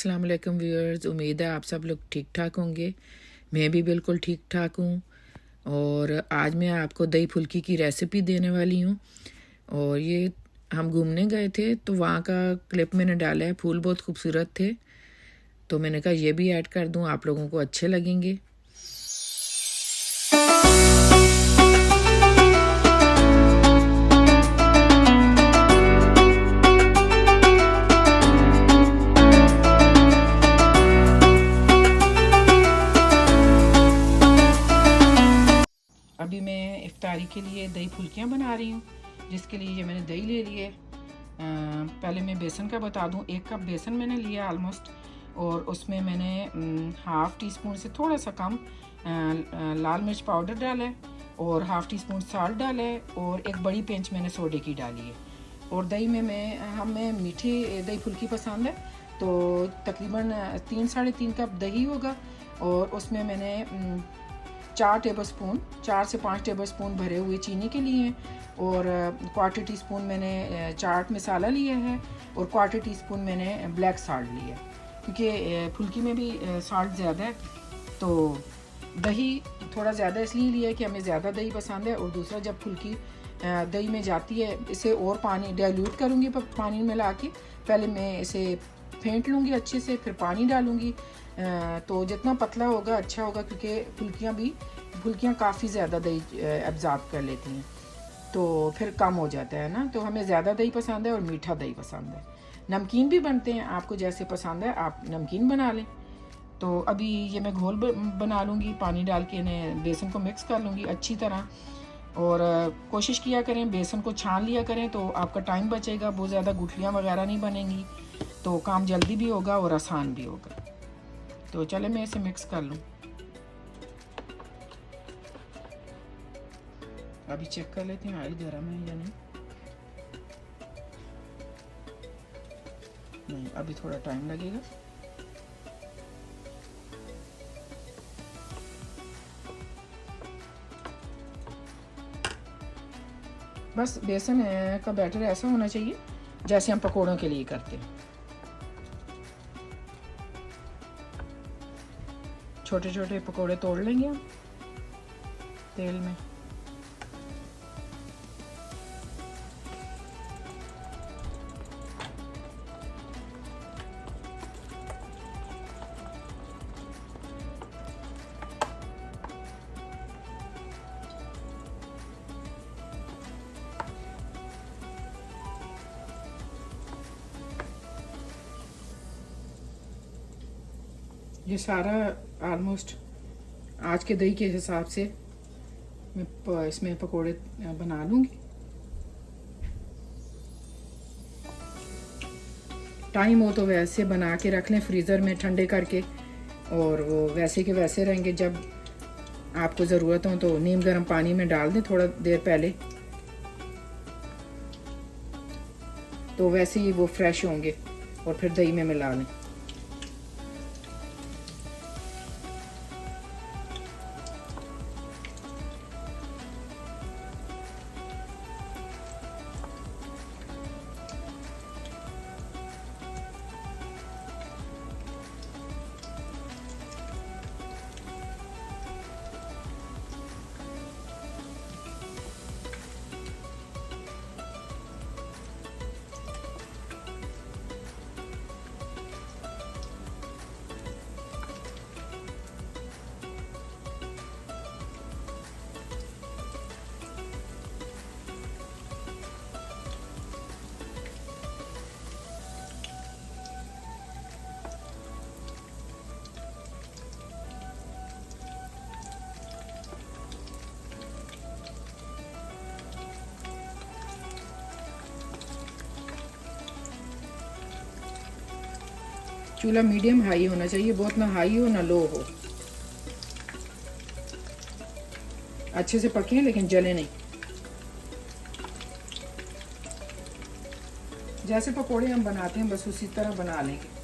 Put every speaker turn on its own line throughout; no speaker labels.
अस्सलाम वालेकुम व्यूअर्स। उम्मीद है आप सब लोग ठीक ठाक होंगे। मैं भी बिल्कुल ठीक ठाक हूँ। और आज मैं आपको दही फुल्की की रेसिपी देने वाली हूँ। और ये हम घूमने गए थे तो वहाँ का क्लिप मैंने डाला है। फूल बहुत खूबसूरत थे तो मैंने कहा ये भी ऐड कर दूँ, आप लोगों को अच्छे लगेंगे। अभी मैं इफ्तारी के लिए दही फुल्कियाँ बना रही हूँ, जिसके लिए ये मैंने दही ले ली है। पहले मैं बेसन का बता दूँ। 1 कप बेसन मैंने लिया ऑलमोस्ट, और उसमें मैंने हाफ़ टी स्पून से थोड़ा सा कम लाल मिर्च पाउडर डाला है, और हाफ़ टी स्पून साल्ट डाला है, और 1 बड़ी पिंच मैंने सोडे की डाली है। और दही में हमें मीठी दही फुल्की पसंद है तो तकरीबन 3-3.5 कप दही होगा। और उसमें मैंने 4 से 5 टेबल स्पून भरे हुए चीनी के लिए हैं, और 1/4 टी स्पून मैंने चाट मसाला लिया है, और 1/4 टी स्पून मैंने ब्लैक सॉल्ट लिया है, क्योंकि फुल्की में भी सॉल्ट ज़्यादा है। तो दही थोड़ा ज़्यादा इसलिए लिया है कि हमें ज़्यादा दही पसंद है। और दूसरा, जब फुल्की दही में जाती है, इसे और पानी डाइल्यूट करूँगी पानी मिला के। पहले मैं इसे फेंट लूँगी अच्छे से, फिर पानी डालूँगी। तो जितना पतला होगा अच्छा होगा, क्योंकि फुल्कियाँ काफ़ी ज़्यादा दही एब्जॉर्ब कर लेती हैं, तो फिर कम हो जाता है ना। तो हमें ज़्यादा दही पसंद है और मीठा दही पसंद है। नमकीन भी बनते हैं, आपको जैसे पसंद है आप नमकीन बना लें। तो अभी ये मैं घोल बना लूँगी, पानी डाल के इन्हें बेसन को मिक्स कर लूँगी अच्छी तरह। और कोशिश किया करें बेसन को छान लिया करें, तो आपका टाइम बचेगा, बहुत ज़्यादा गुठलियाँ वगैरह नहीं बनेंगी, तो काम जल्दी भी होगा और आसान भी होगा। तो चले मैं इसे मिक्स कर लूँ। अभी चेक कर लेते हैं ऑयल गर्म है या नहीं। नहीं, अभी थोड़ा टाइम लगेगा। बस बेसन का बैटर ऐसा होना चाहिए जैसे हम पकोड़ों के लिए करते हैं। छोटे छोटे पकोड़े तोड़ लेंगे हम तेल में। ये सारा ऑलमोस्ट आज के दही के हिसाब से मैं इसमें पकोड़े बना लूँगी। टाइम हो तो वैसे बना के रख लें फ्रीज़र में ठंडे करके, और वो वैसे के वैसे रहेंगे। जब आपको ज़रूरत हो तो नीम गर्म पानी में डाल दें थोड़ा देर पहले, तो वैसे ही वो फ्रेश होंगे, और फिर दही में मिला लें। चूल्हा मीडियम हाई होना चाहिए, बहुत ना हाई हो ना लो हो। अच्छे से पके लेकिन जले नहीं। जैसे पकोड़े हम बनाते हैं बस उसी तरह बना लेंगे।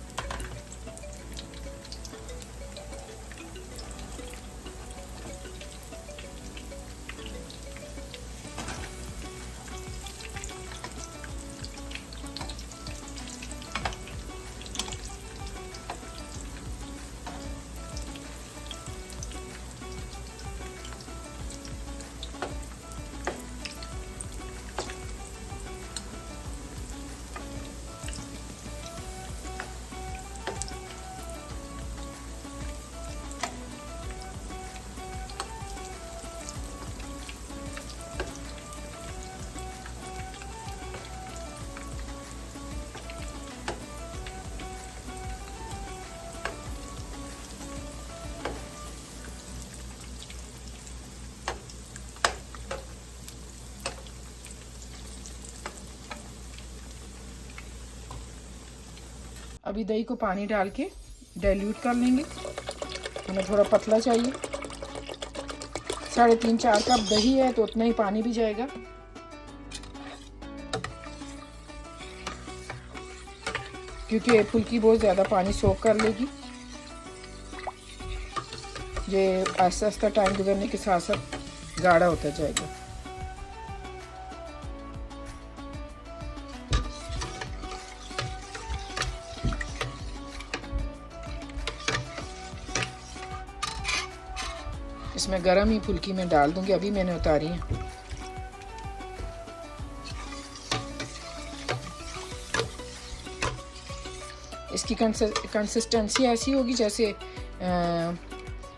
अभी दही को पानी डाल के डाइल्यूट कर लेंगे। हमें थोड़ा पतला चाहिए। 3.5-4 कप दही है तो उतना ही पानी भी जाएगा। क्योंकि फुल्की बहुत ज़्यादा पानी सोख कर लेगी। ये आहिस्ता आहिस्ता टाइम गुजरने के साथ साथ गाढ़ा होता जाएगा। इसमें गरम ही फुल्की में डाल दूंगी। अभी मैंने उतारी है। इसकी कंसिस्टेंसी ऐसी होगी जैसे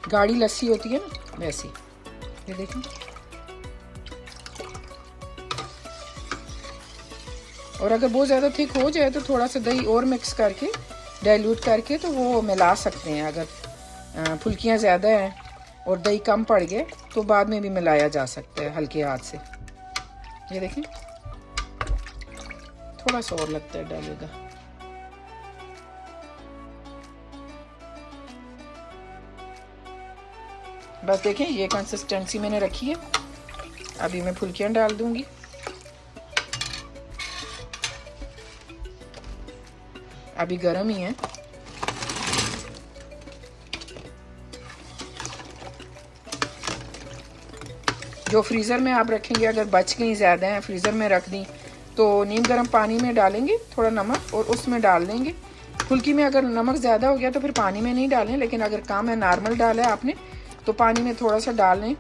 गाढ़ी लस्सी होती है ना, वैसी। ये देखें। और अगर बहुत ज़्यादा थिक हो जाए तो थोड़ा सा दही और मिक्स करके डाइल्यूट करके तो वो मिला सकते हैं। अगर फुल्कियाँ ज़्यादा हैं और दही कम पड़ गए तो बाद में भी मिलाया जा सकता है हल्के हाथ से। ये देखें, थोड़ा सा और लगता है डालेगा। बस देखें, ये कंसिस्टेंसी मैंने रखी है। अभी मैं फुल्कियाँ डाल दूंगी। अभी गर्म ही है। जो फ्रीज़र में आप रखेंगे, अगर बच गई ज़्यादा हैं फ्रीज़र में रख दी तो नीम गर्म पानी में डालेंगे थोड़ा नमक और उसमें डाल देंगे। फुल्की में अगर नमक ज़्यादा हो गया तो फिर पानी में नहीं डालें, लेकिन अगर कम है, नॉर्मल डाला है आपने, तो पानी में थोड़ा सा डाल लें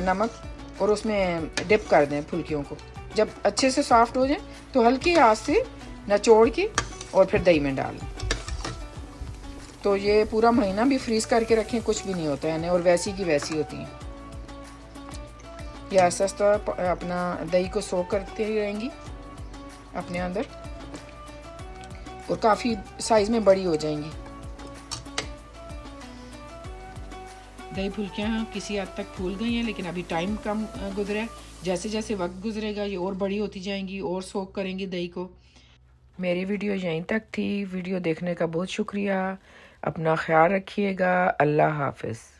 नमक और उसमें डिप कर दें फुल्कियों को। जब अच्छे से सॉफ्ट हो जाए तो हल्के हाथ से निचोड़ के और फिर दही में डालें। तो ये पूरा महीना भी फ्रीज़ करके रखें, कुछ भी नहीं होता है, और वैसी की वैसी होती हैं। ये आस्ता आस्ता अपना दही को सोख करते रहेंगी अपने अंदर और काफ़ी साइज़ में बड़ी हो जाएंगी। दही फुल्कियाँ किसी हद तक फूल गई हैं, लेकिन अभी टाइम कम गुजरा है। जैसे जैसे वक्त गुजरेगा ये और बड़ी होती जाएंगी और सोख करेंगी दही को। मेरी वीडियो यहीं तक थी। वीडियो देखने का बहुत शुक्रिया। अपना ख्याल रखिएगा। अल्लाह हाफ़िज़।